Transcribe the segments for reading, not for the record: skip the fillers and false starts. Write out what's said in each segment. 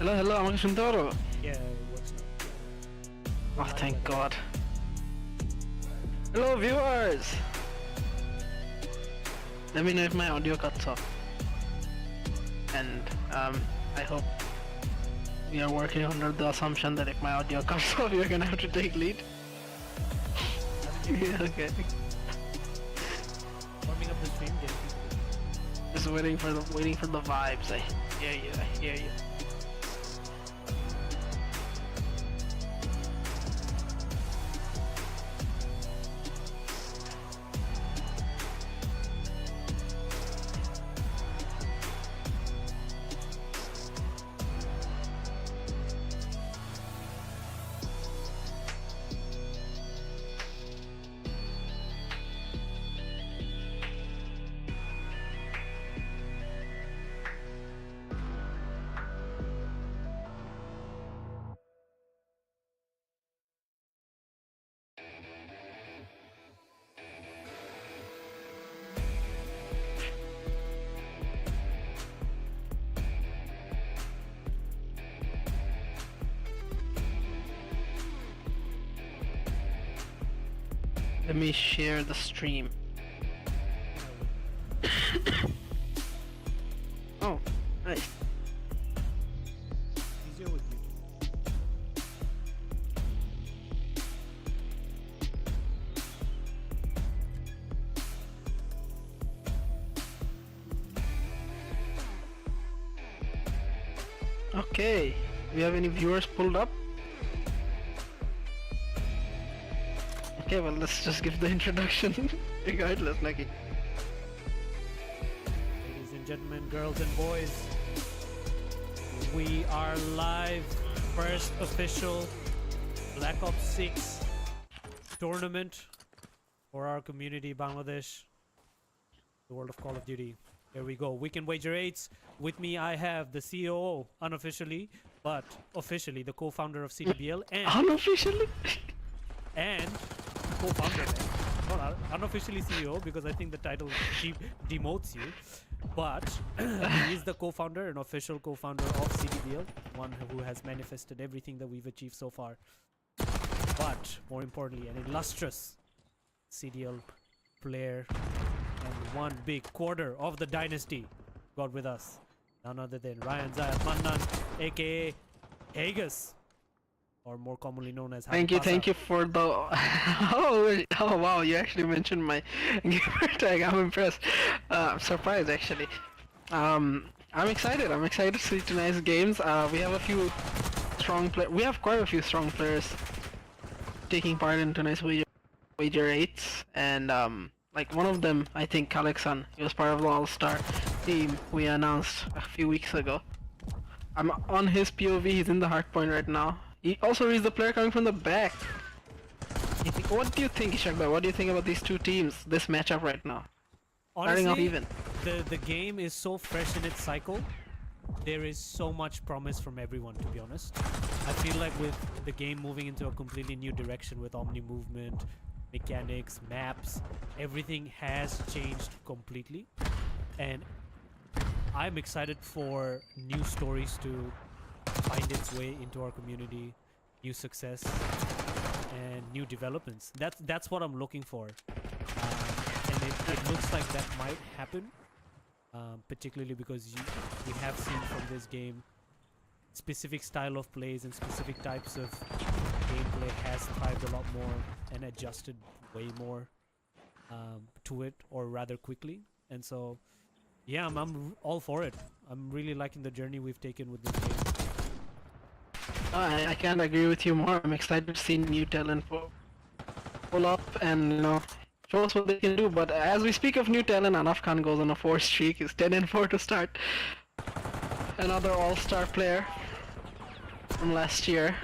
Hello, hello, আমাকে শুনতে পারো? Yeah, what's up? Oh, thank God. Hello, viewers. Let me know if my audio cuts off. And I hope we are working under the assumption that if my audio cuts off, you're gonna have to take lead. Yeah, okay. Warming up the stream, getting people. Just waiting for the vibes. I hear you. Let me share the stream. Oh, nice. Easier with YouTube. Okay, we have any viewers pulled up? Okay, well, let's just give the introduction regardless, Naki. Ladies and gentlemen, girls and boys, we are live. First official Black Ops 6 tournament for our community, Bangladesh, the world of Call of Duty. Here we go. Weekend Wager 8s. With me, I have the COO, unofficially, but officially the co-founder of CDBL, and Unofficially? and co-founder, not unofficially CEO, because I think the title demotes you, but he is the co-founder and official co-founder of CDBL, one who has manifested everything that we've achieved so far, but more importantly, an illustrious CDL player and one big quarter of the dynasty. Got with us none other than Ryan Zayat Mannan, aka Hagus, or more commonly known as Thank you for the. Oh wow, you actually mentioned my gamer tag. I'm impressed. I'm surprised actually. I'm excited. I'm excited to see tonight's games. We have a few strong players. We have quite a few strong players taking part in tonight's wager 8s, and like one of them, I think Kalexan. He was part of the All-Star team we announced a few weeks ago. I'm on his POV. He's in the hard point right now. He also reads the player coming from the back. What do you think, Ishakba? What do you think about these two teams, this matchup right now? Starting off even. The game is so fresh in its cycle. There is so much promise from everyone, to be honest. I feel like with the game moving into a completely new direction with Omni movement, mechanics, maps, everything has changed completely. And I'm excited for new stories to find its way into our community, new success and new developments. That's what I'm looking for, and it looks like that might happen, particularly because we have seen from this game specific style of plays and specific types of gameplay has thrived a lot more and adjusted way more to it, or rather quickly. And so yeah, I'm all for it. I'm really liking the journey we've taken with this game. I can't agree with you more. I'm excited to see new talent pull up and show us what they can do. But as we speak of new talent, Anaf Khan goes on a 4 streak. He's 10-4 to start. Another all-star player from last year.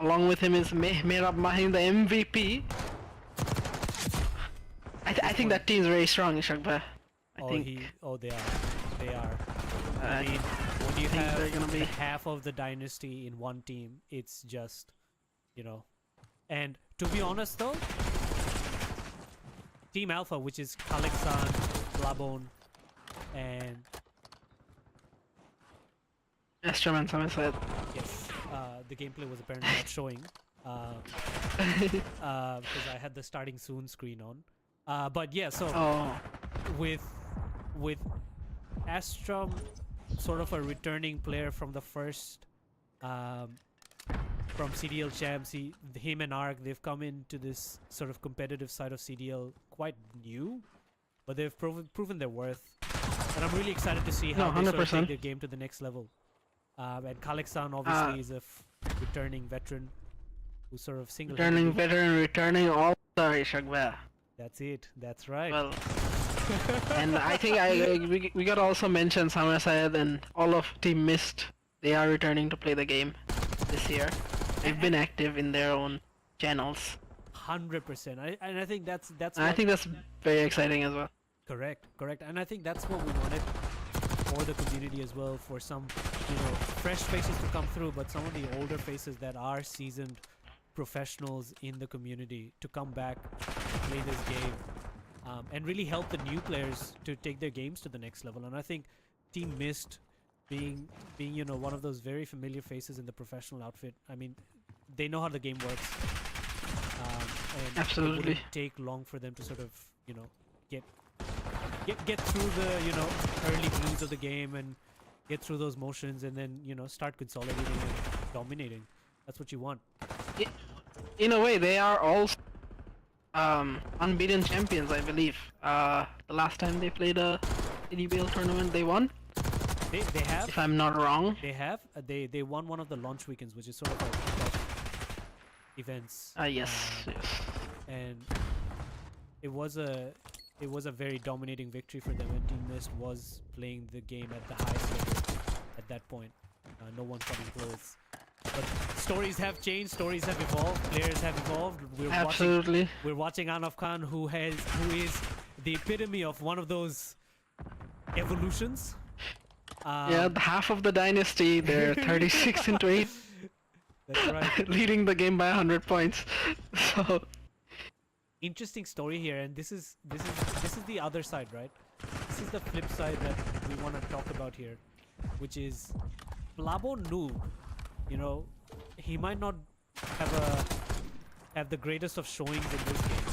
Along with him is Mehrab Mahim, the MVP. I think that team's very strong, Ishakba. They are. I mean, when you have half of the dynasty in one team, it's just, and to be honest though, Team Alpha, which is Kalexan, Labon, and Astrum and Somerset. Yes, the gameplay was apparently not showing because I had the starting soon screen on. But yeah, so Oh, with with Astrum, sort of a returning player from the first from CDL champs, him and Ark, they've come into this sort of competitive side of CDL quite new, but they've proven their worth, and I'm really excited to see how no, they sort of take 100%. their game to the next level. And Kalexan obviously is a returning veteran who sort of Returning single-handedly. veteran, returning all-star Ishakba. That's it. That's right. Well, and I think we got to also mention Somerset and all of Team Mist. They are returning to play the game this year. They've been active in their own channels. 100%. And I think that's And I what, think that's very exciting as well. correct. And I think that's what we wanted for the community as well, for some, fresh faces to come through, but some of the older faces that are seasoned professionals in the community to come back, play this game, and really help the new players to take their games to the next level. And I think Team Mist being one of those very familiar faces in the professional outfit, I mean, they know how the game works. And Absolutely. it wouldn't take long for them to sort of, get through the, early blues of the game and get through those motions and then, start consolidating and dominating. That's what you want. In a way, they are all unbeaten champions, I believe. The last time they played a CDBL tournament, they won. They have. If I'm not wrong. They have. They won one of the launch weekends, which is sort of like kickoff events. Yes, yes. And it was a very dominating victory for them, and Team Mist was playing the game at the highest level at that point. No one coming close. But stories have changed, stories have evolved, players have evolved. Absolutely. We're watching Anaf Khan, who is the epitome of one of those evolutions. Yeah, half of the dynasty, they're 36 into 8. That's right. Leading the game by 100 points. So Interesting story here, and this is the other side, right? This is the flip side that we want to talk about here, which is Plabo Noob. He might not have the greatest of showings in this game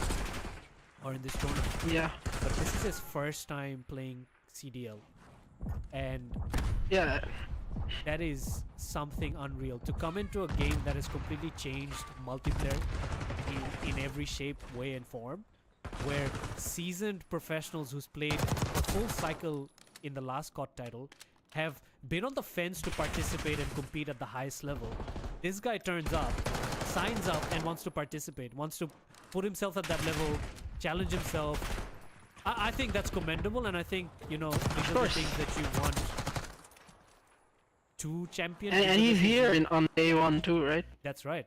or in this tournament. yeah, But this is his first time playing CDL, and yeah, that is something unreal. To come into a game that has completely changed multiplayer in every shape, way, and form, where seasoned professionals who's played the full cycle in the last COD title have been on the fence to participate and compete at the highest level. This guy turns up, signs up, and wants to participate, wants to put himself at that level, challenge himself. I think that's commendable, and I think, these are the things that you want to champion. and he's here on day one too, right? That's right.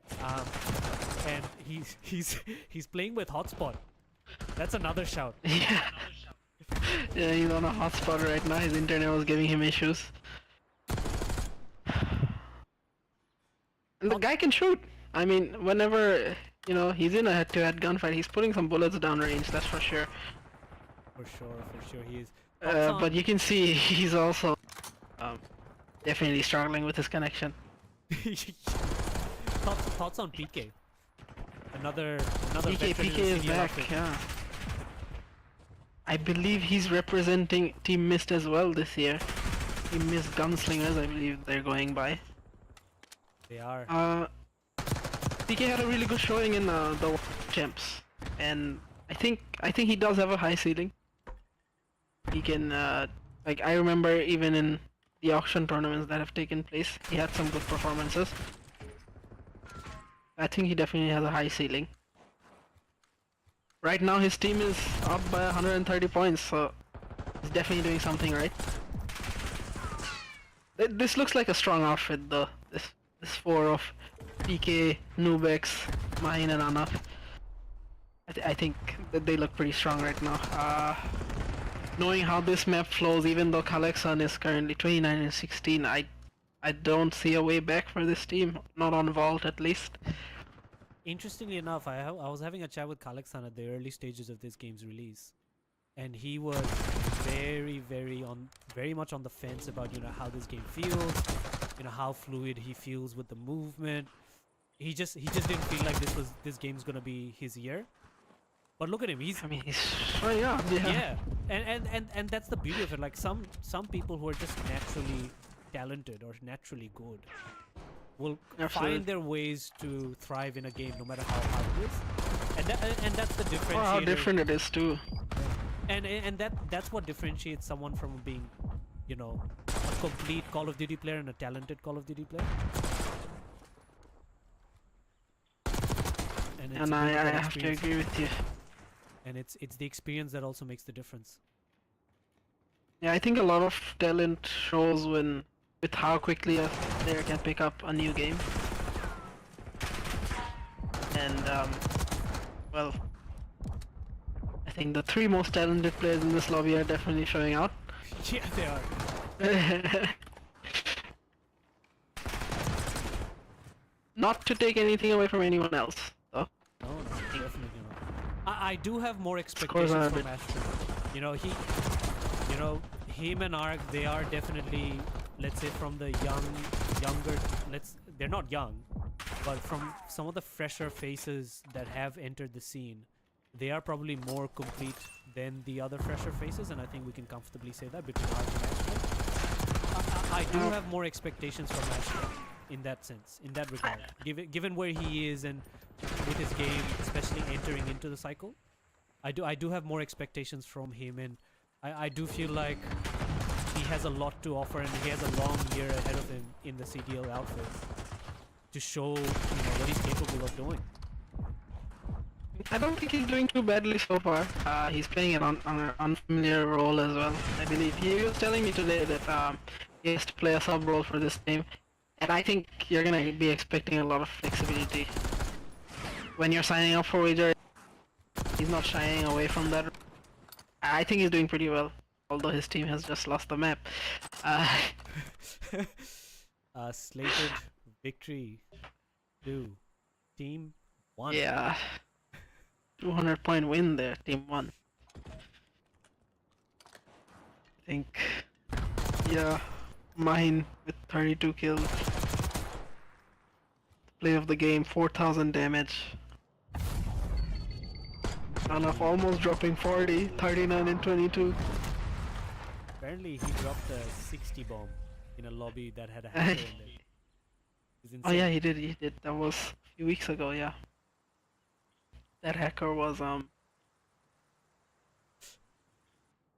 And he's playing with Hotspot. That's another shout. Yeah. Yeah, he's on a hotspot right now. His internet was giving him issues. And the guy can shoot. I mean, whenever, he's in a head-to-head gunfight, he's putting some bullets down range, that's for sure. For sure he is. But you can see he's also definitely struggling with his connection. Thoughts on PK? Another PK veteran in the is senior back, outfit. yeah. I believe he's representing Team Mist as well this year. Team Mist Gunslingers, I believe they're going by. They are. PK had a really good showing in the champs, and I think he does have a high ceiling. He can I remember even in the auction tournaments that have taken place, he had some good performances. I think he definitely has a high ceiling. Right now his team is up by 130 points, so he's definitely doing something right. This looks like a strong outfit though. This four of PK, Nubex, Mahin and Anaf. I think that they look pretty strong right now. Knowing how this map flows, even though Kalexan is currently 29 and 16, I don't see a way back for this team. Not on Vault at least. Interestingly enough, I was having a chat with Kalexan at the early stages of this game's release, and he was very much on the fence about how this game feels, how fluid he feels with the movement. He just didn't feel like this game's gonna be his year. But look at him. He's I mean, he's so young. Yeah. yeah, and that's the beauty of it. Like some people who are just naturally talented or naturally good will Absolutely. find their ways to thrive in a game no matter how hard it is. And that's the differentiator. Or how different it is too. And that's what differentiates someone from being, a complete Call of Duty player and a talented Call of Duty player. And I have to agree with you. And it's the experience that also makes the difference. Yeah, I think a lot of talent shows with how quickly a player can pick up a new game. And well, I think the three most talented players in this lobby are definitely showing out. Yeah, they are. Not to take anything away from anyone else, though. No, definitely not. I do have more expectations from Ashton. Him and Ark, they are definitely, let's say, from the younger, they're not young, but from some of the fresher faces that have entered the scene, they are probably more complete than the other fresher faces, and I think we can comfortably say that between Ark and Ashton. I do have more expectations from Ashton in that sense, in that regard. Given where he is and with his game, especially entering into the cycle, I do have more expectations from him, and I do feel like he has a lot to offer, and he has a long year ahead of him in the CDL outfit to show what he's capable of doing. I don't think he's doing too badly so far. He's playing on an unfamiliar role as well. I believe he was telling me today that he has to play a sub role for this game, and I think you're gonna be expecting a lot of flexibility when you're signing up for Wager. He's not shying away from that. I think he's doing pretty well, although his team has just lost the map. Slated victory 2, team 1. Yeah, 200-point win there, team 1. I think, yeah, mine with 32 kills. Play of the game, 4,000 damage. Enough, almost dropping 40, 39 and 22. Apparently he dropped a 60 bomb in a lobby that had a hacker in it. Oh yeah, he did. That was a few weeks ago, yeah. That hacker was, yeah,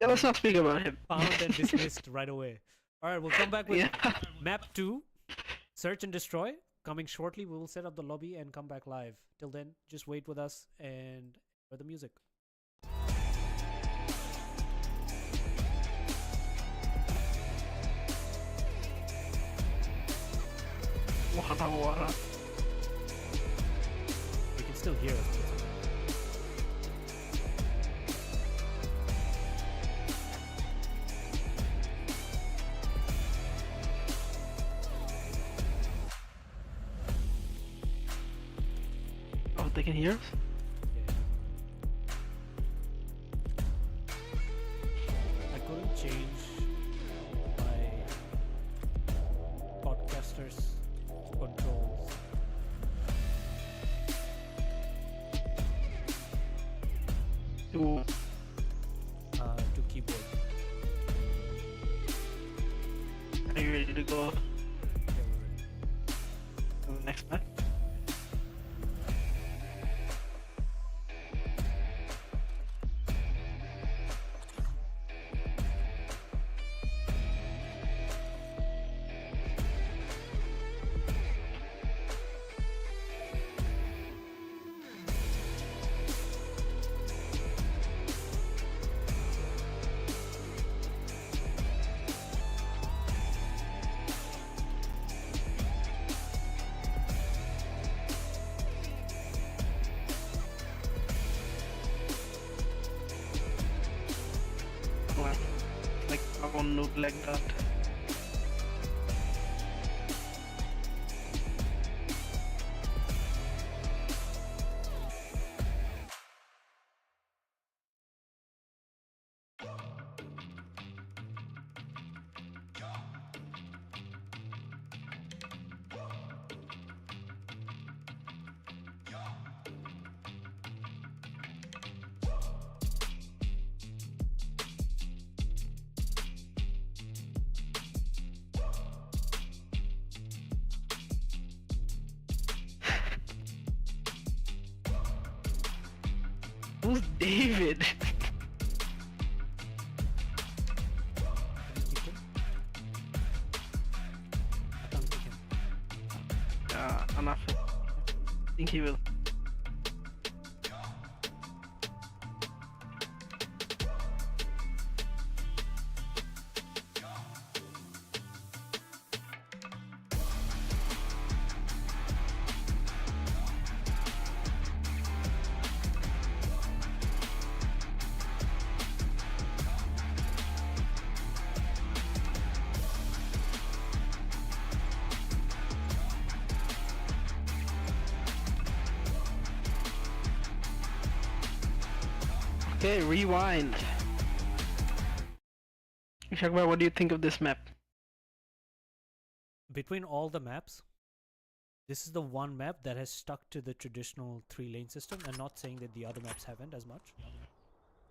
let's not speak about him. Found and dismissed right away. Alright, we'll come back with map 2, Search and Destroy. Coming shortly, we will set up the lobby and come back live. Till then, just wait with us and for the music. Wara. You can still hear us. Oh, they can hear us? I couldn't change my podcaster's controls. To keyboard. Are you ready to go to the next match? Like I won't look like that. Who's David? Can you kick him? I can't kick him. Enough. I think he will. Okay, rewind. Shakbar, what do you think of this map? Between all the maps, this is the one map that has stuck to the traditional 3-lane system, and not saying that the other maps haven't as much.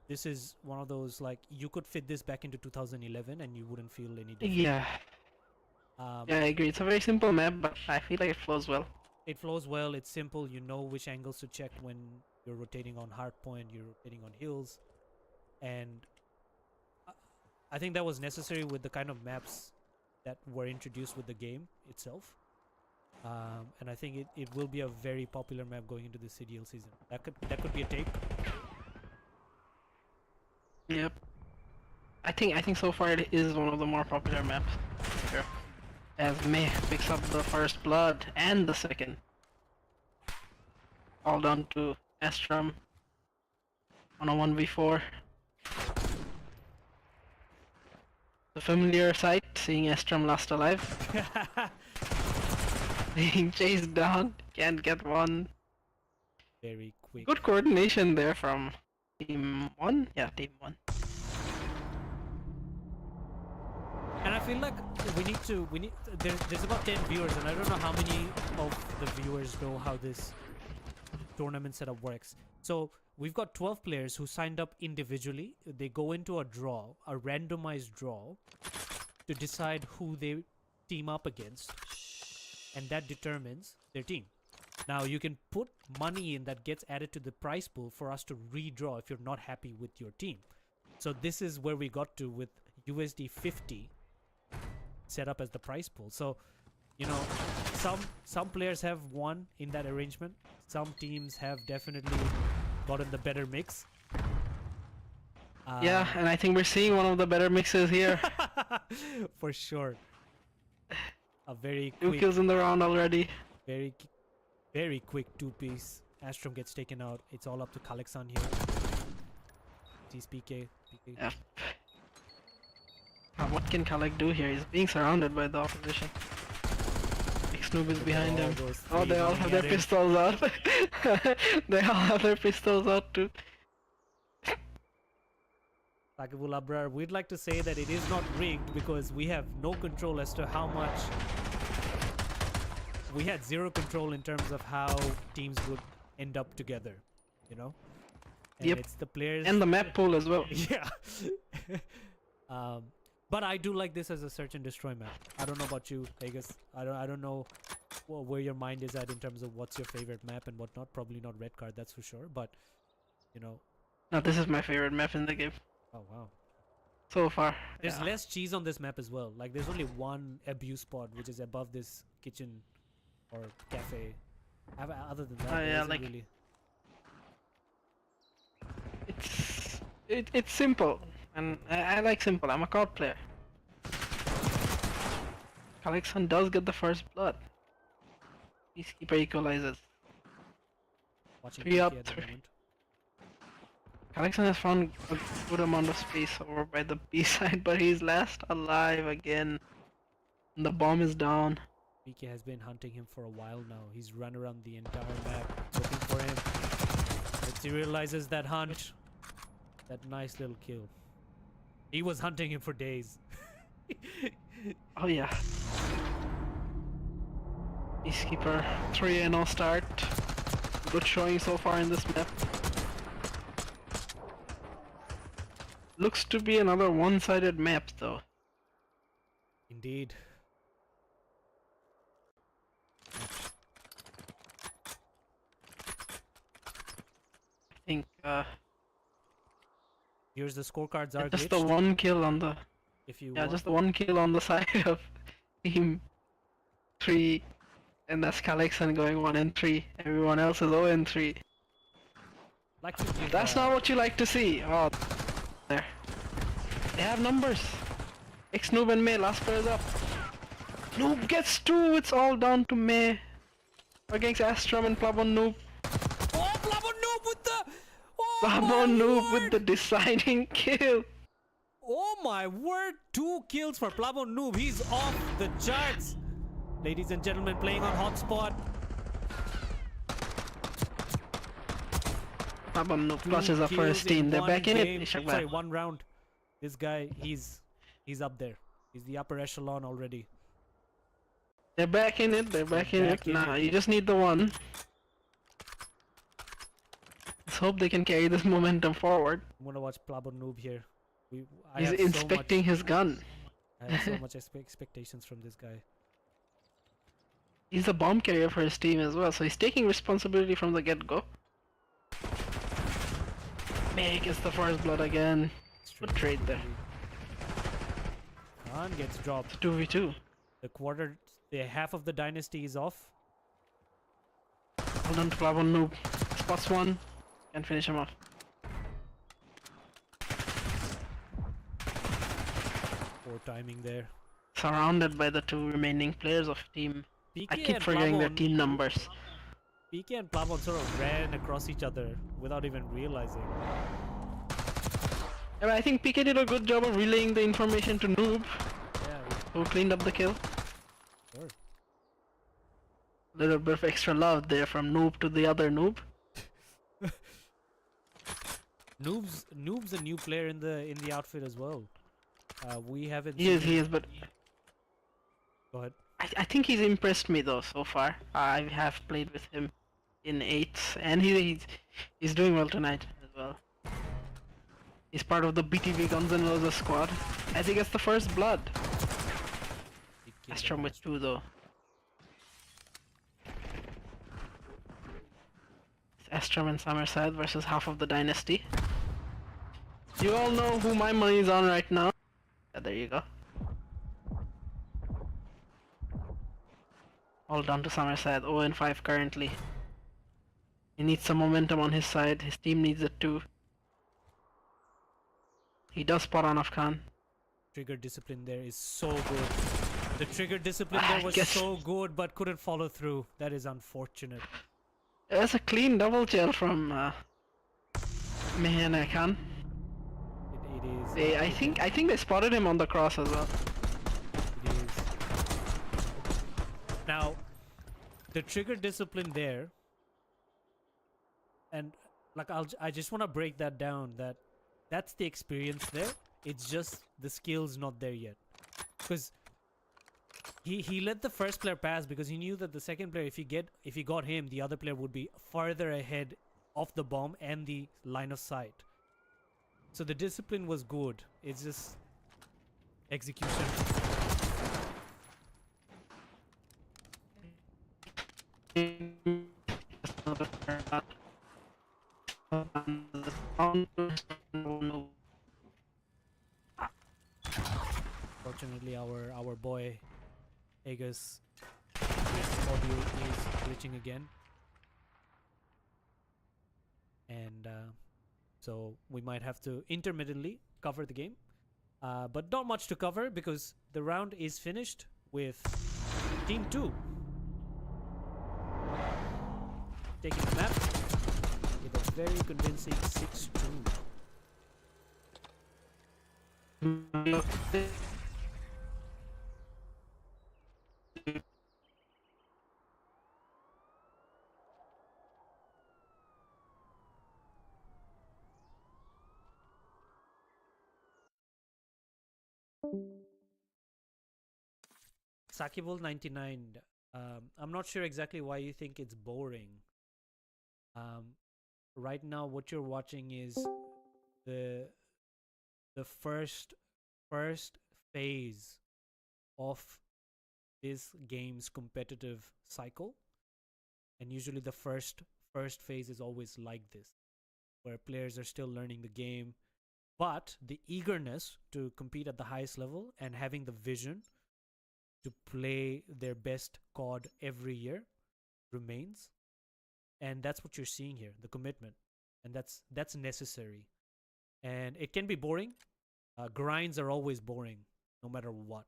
This is one of those, like, you could fit this back into 2011 and you wouldn't feel any different. Yeah, yeah, I agree. It's a very simple map, but I feel like it flows well. It flows well, it's simple, you know which angles to check when you're rotating on hardpoint, you're rotating on hills, and I think that was necessary with the kind of maps that were introduced with the game itself. And I think it will be a very popular map going into the CDL season. That could be a take. Yep. I think so far it is one of the more popular maps. Sure. As Meh picks up the first blood and the second. All down to Estrom on a 1v4. The familiar sight, seeing Estrom last alive. Being chased down, can't get one. Very quick. Good coordination there from Team 1? Yeah, Team 1. And I feel like there's about 10 viewers, and I don't know how many of the viewers know how this tournament setup works. So we've got 12 players who signed up individually. They go into a draw, a randomized draw, to decide who they team up against, and that determines their team. Now you can put money in that gets added to the prize pool for us to redraw if you're not happy with your team. So this is where we got to with USD 50 set up as the prize pool. So, you know, some players have won in that arrangement. Some teams have definitely gotten the better mix. Yeah, and I think we're seeing one of the better mixes here. For sure. A very 2 quick, kills in the round already. very quick 2-piece. Astrom gets taken out. It's all up to Kalexan here. Sees PK. Yeah. What can Kalek do here? He's being surrounded by the opposition. Snoop is behind him. Oh, they all have their pistols out. They all have their pistols out too. Sakibul Abrar, we'd like to say that it is not rigged because we have no control as to how much. We had zero control in terms of how teams would end up together, you know? And yep. It's the players. And the map pool as well. Yeah. But I do like this as a search and destroy map. I don't know about you, Vegas. I don't know where your mind is at in terms of what's your favorite map and whatnot. Probably not red card, that's for sure. But, you know. No, this is my favorite map in the game. Oh, wow. So far. There's less cheese on this map as well. Like, there's only one abuse spot, which is above this kitchen or cafe. Other than that, yeah, isn't like really. It's simple, and I like simple. I'm a COD player. Kalexan does get the first blood. Peacekeeper equalizes. Watching 3 up, PK at the 3. moment. Kalexan has found a good amount of space over by the B side, but he's last alive again. And the bomb is down. PK has been hunting him for a while now. He's run around the entire map looking for him. But he realizes that hunt. That nice little kill. He was hunting him for days. Oh yeah. Peacekeeper 3-0 start. Good showing so far in this map. Looks to be another one-sided map though. Indeed. I think Here's the scorecards are Just the glitched. one kill on the If you yeah, want, just the one kill on the side of team 3, and that's Calixon going 1-3. Everyone else is 0-3. like to give. That's not what you like to see. Oh, there. They have numbers. X Noob and May, last player's up. Noob gets 2. It's all down to May against Astrum and Plabon Noob. Oh, Plabo Noob with the. Oh Plabon my Noob with word! the deciding kill. Oh my word! 2 kills for Plabo Noob. He's off the charts. Ladies and gentlemen, playing on hotspot. Plabon Noob 2 clutches up for his kills team. They're one back in game. it. Sorry, 1 round. This guy, he's up there. He's the upper echelon already. They're back in it. They're back in it. back in Nah, it. you just need the one. Let's hope they can carry this momentum forward. I'm gonna watch Plabo Noob here. I He's have inspecting his gun. I have so much expectations from this guy. He's a bomb carrier for his team as well, so he's taking responsibility from the get-go. May gets the first blood again. Good trade there. Khan gets dropped. 2v2. The half of the dynasty is off. Hold on to Plabon Noob. Spots one. Can finish him off. Poor timing there. Surrounded by the 2 remaining players of team. PK I keep and forgetting their Plabon- team numbers. PK and Plabon sort of ran across each other without even realizing. Yeah, I think PK did a good job of relaying the information to Noob, Yeah, who cleaned up the kill. sure. Little bit of extra love there from Noob to the other Noob. Noob's a new player in the outfit as well. We haven't. He seen him- is, but Go ahead. I think he's impressed me though so far. I have played with him in 8s, and he's doing well tonight as well. He's part of the BTV Guns N' Roses squad, as he gets the first blood. Big kill Astrum by with 2 though. It's Astrum and Summerside versus half of the dynasty. You all know who my money is on right now. Yeah, there you go. All down to Summerside, 0-5 currently. He needs some momentum on his side. His team needs it too. He does spot on Afghan. Trigger discipline there is so good. The trigger discipline there I was guess- so good, but couldn't follow through. That is unfortunate. That's a clean double kill from Mehan Khan. It is. I think they spotted him on the cross as well. It is. Now, the trigger discipline there, and like I just want to break that down. That's the experience there. It's just the skills not there yet. Because he let the first player pass because he knew that the second player, if he got him, the other player would be farther ahead of the bomb and the line of sight. So the discipline was good. It's just execution. Fortunately, our boy Aegis audio is glitching again, and so we might have to intermittently cover the game, but not much to cover because the round is finished with Team 2 taking the map with a very convincing 6-2. Sakibul 99. I'm not sure exactly why you think it's boring. Right now, what you're watching is the first phase of this game's competitive cycle, and usually the first phase is always like this, where players are still learning the game. but the eagerness to compete at the highest level and having the vision to play their best COD every year remains. And that's what you're seeing here, the commitment. And that's necessary. And it can be boring. Grinds are always boring, no matter what,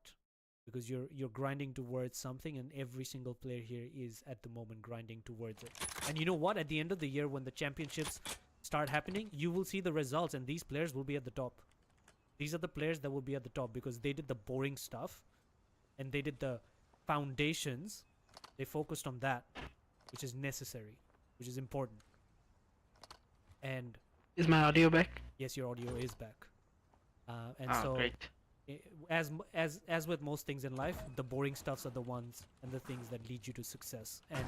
because you're grinding towards something, and every single player here is at the moment grinding towards it. And you know what? At the end of the year, when the championships start happening, you will see the results, and these players will be at the top. These are the players that will be at the top because they did the boring stuff, and they did the foundations. They focused on that, which is necessary, which is important. And Is my audio back? yes, your audio is back. And Oh, so, great. as with most things in life, the boring stuffs are the ones and the things that lead you to success. And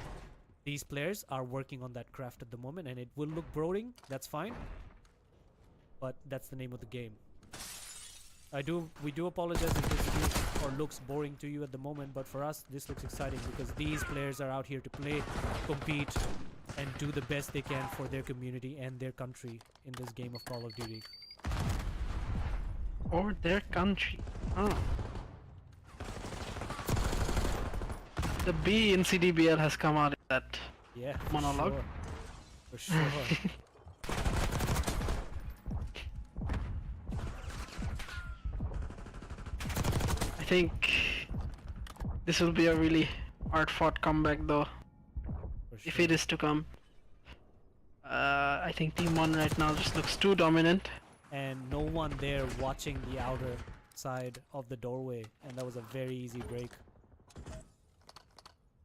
these players are working on that craft at the moment, and it will look boring. That's fine, but that's the name of the game. We do apologize if this feels or looks boring to you at the moment, but for us, this looks exciting because these players are out here to play, compete, and do the best they can for their community and their country in this game of Call of Duty. Or their country. Oh. The B in CDBL has come out in that Yeah, monologue. For sure. I think this will be a really hard-fought comeback, though, For if sure. it is to come. I think Team 1 right now just looks too dominant. And no one there watching the outer side of the doorway, and that was a very easy break.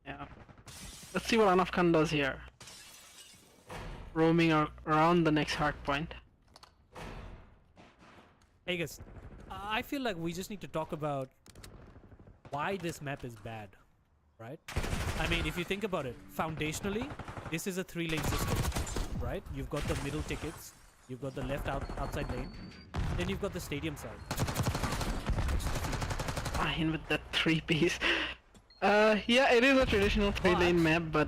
Yeah. Let's see what Anafkan does here. Roaming around the next hard point. Hey guys, I feel like we just need to talk about why this map is bad, right? I mean, if you think about it, foundationally, this is a 3-lane system, right? You've got the middle tickets, you've got the left outside lane, then you've got the stadium side. Fine with that 3-piece. Yeah, it is a traditional 3-lane map, but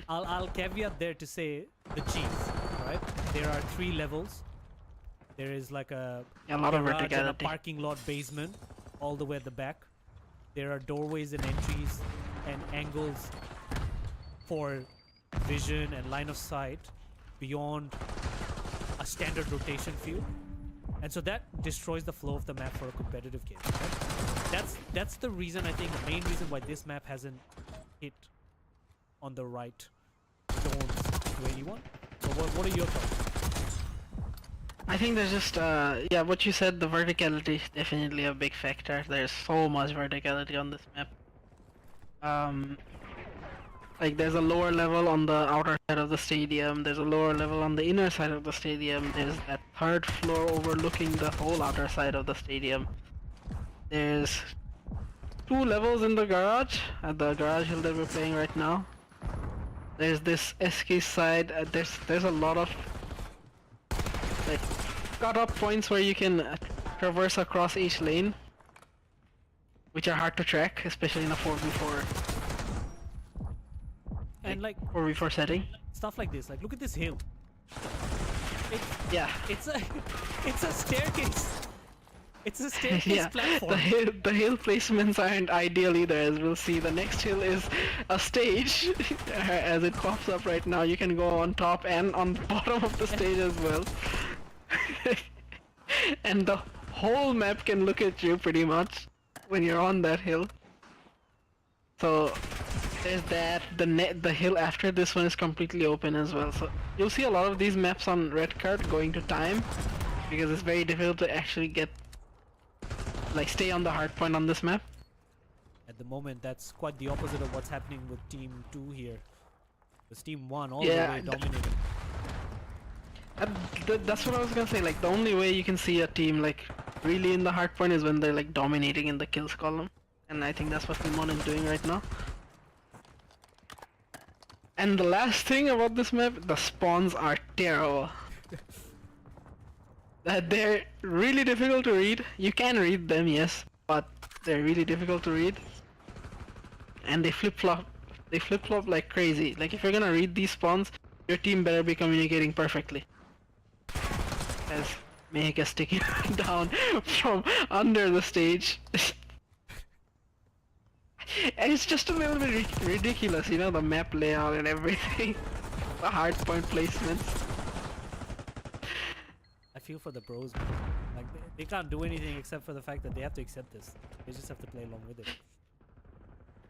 I'll caveat there to say the cheese, right? There are 3 levels. There is like a lot of garage and a verticality. parking lot basement all the way at the back. There are doorways and entries and angles for vision and line of sight beyond a standard rotation field. And so that destroys the flow of the map for a competitive game. Right? That's the reason, I think, the main reason why this map hasn't hit on the right tones to anyone. So what are your thoughts? I think there's just, yeah, what you said, the verticality is definitely a big factor. There's so much verticality on this map. Like there's a lower level on the outer side of the stadium, there's a lower level on the inner side of the stadium, there's that 3rd floor overlooking the whole outer side of the stadium. There's 2 levels in the garage, at the garage hill that we're playing right now. There's this SK side, there's a lot of like cut-off points where you can traverse across each lane, which are hard to track, especially in a 4v4. And like 4v4 setting. stuff like this, like look at this hill. Yeah. It's a staircase. It's a staircase Yeah, platform. the hill placements aren't ideal either, as we'll see. The next hill is a stage, as it pops up right now. You can go on top and on the bottom of the stage as well. And the whole map can look at you pretty much when you're on that hill. So there's that. The hill after this one is completely open as well. So you'll see a lot of these maps on red card going to time, because it's very difficult to actually stay on the hard point on this map. At the moment, that's quite the opposite of what's happening with Team 2 here. Because Team 1 all the way dominating. That's what I was gonna say. Like the only way you can see a team like really in the hard point is when they're like dominating in the kills column, and I think that's what Team 1 is doing right now. And the last thing about this map, the spawns are terrible. That they're really difficult to read. You can read them, yes, but they're really difficult to read. And they flip-flop. They flip-flop like crazy. Like if you're gonna read these spawns, your team better be communicating perfectly. As make a sticky down from under the stage. And it's just a little bit ridiculous, you know, the map layout and everything. The hard point placements. I feel for the pros, man. Like they can't do anything except for the fact that they have to accept this. They just have to play along with it.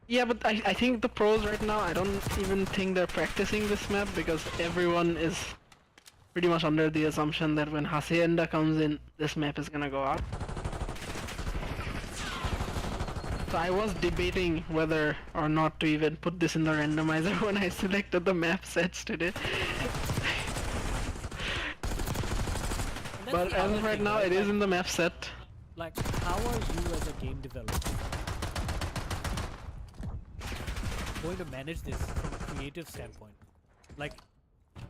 Yeah, but I think the pros right now, I don't even think they're practicing this map because everyone is pretty much under the assumption that when Hacienda comes in, this map is gonna go out. So I was debating whether or not to even put this in the randomizer when I selected the map sets today. But as of right now, it is in the map set. Like, how are you as a game developer going to manage this from a creative standpoint? Like,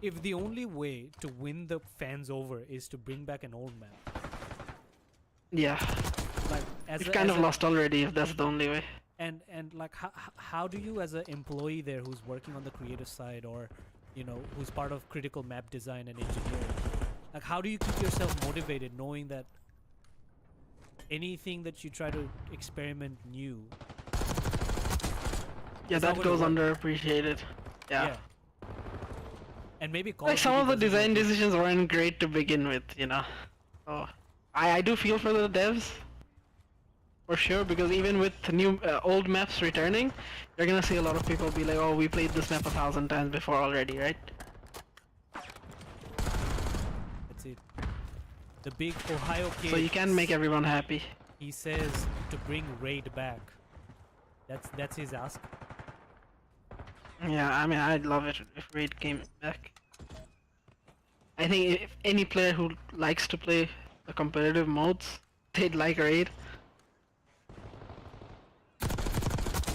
if the only way to win the fans over is to bring back an old map, Yeah, like it's kind of lost already if that's the only way. and like how do you as an employee there who's working on the creative side, or you know, who's part of critical map design and engineering, like how do you keep yourself motivated knowing that anything that you try to experiment new, Yeah, that goes underappreciated. Yeah. And maybe like some of the design decisions weren't great to begin with, you know. So I do feel for the devs, for sure, because even with new old maps returning, you're gonna see a lot of people be like, "Oh, we played this map 1,000 times before already," right? That's it. The big Ohio kid. So you can make everyone happy. He says to bring Raid back. That's his ask. Yeah, I mean, I'd love it if Raid came back. I think if any player who likes to play the competitive modes, they'd like Raid.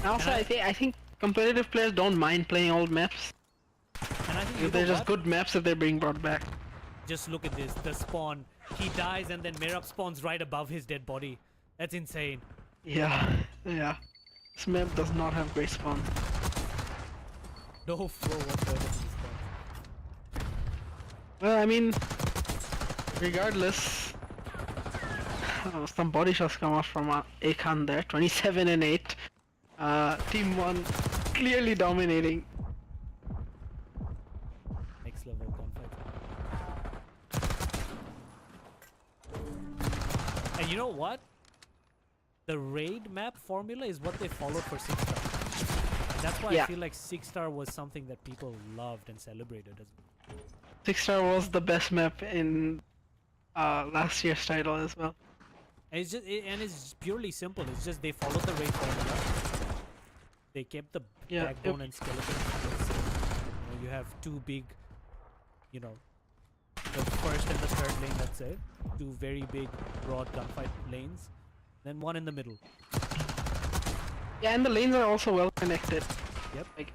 Also, I think competitive players don't mind playing old maps. And I think They're just good maps if they're being brought back. Just look at this, the spawn. He dies and then Merab spawns right above his dead body. That's insane. Yeah, yeah. This map does not have great spawn. No flow whatsoever to this spawn. Well, I mean, regardless, some body shots come off from Akhan there. 27 and 8. Team 1 clearly dominating. Next level conflict. And you know what? The raid map formula is what they followed for 6-star. And that's why I feel like 6-star was something that people loved and celebrated. 6-star was the best map in last year's title as well. And it's just, it's purely simple. It's just they followed the raid formula. They kept the backbone and skeleton. You have two big, you know, the first and the third lane, let's say. Two very big, broad gunfight lanes. Then one in the middle. Yeah, and the lanes are also well connected. Yep. Like,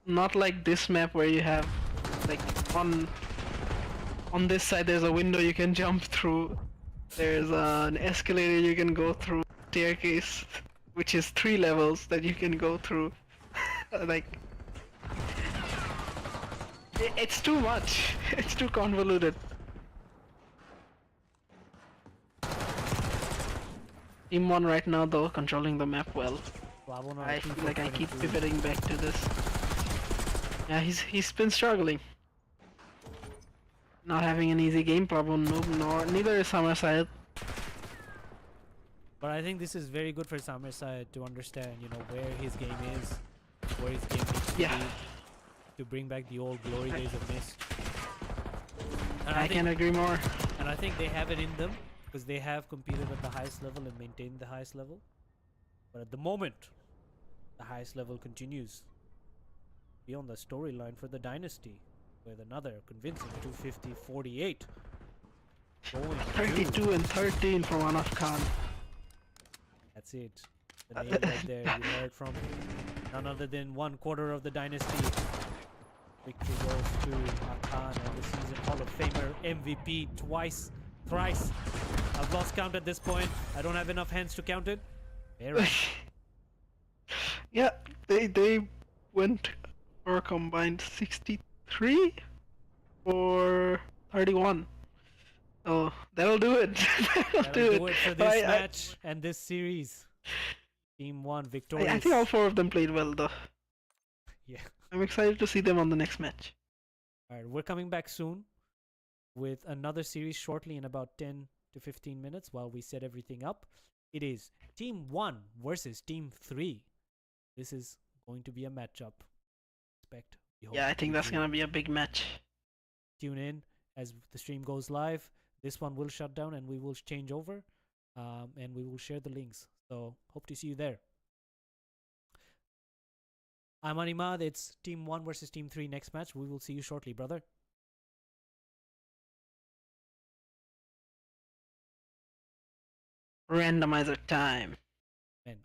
not like this map where you have, like, on this side there's a window you can jump through. There's an escalator you can go through. Staircase, which is 3 levels that you can go through. Like, it's too much. It's too convoluted. Team 1 right now though, controlling the map well. I feel like I keep pivoting back to this. Yeah, he's been struggling. Not having an easy game problem, neither is Summerside. But I think this is very good for Summerside to understand, you know, where his game is, where his game needs to be, to bring back the old glory days of Mist. And I can't agree more. And I think they have it in them, because they have competed at the highest level and maintained the highest level. But at the moment, the highest level continues. Be on the storyline for the Dynasty, with another convincing 250-48. 32 and 13 for one of Khan. That's it. The name right there you heard from none other than 1/4 of the Dynasty. Victory goes to Khan and the season Hall of Famer MVP thrice. I've lost count at this point. I don't have enough hands to count it. Very. Yeah, they went for a combined 63 or 31. Oh, that'll do it. That'll That'll do do it for But this match and this series. Team 1 I think all victorious. four of them played well, though. Yeah. I'm excited to see them on the next match. Alright, we're coming back soon with another series shortly in about 10 to 15 minutes while we set everything up. It is Team 1 versus Team 3. This is going to be a matchup. Expect. Yeah, I think that's gonna be a big match. Tune in as the stream goes live. This one will shut down and we will change over, and we will share the links. So hope to see you there. I'm Animad. It's Team 1 versus Team 3 next match. We will see you shortly, brother. Randomizer time. And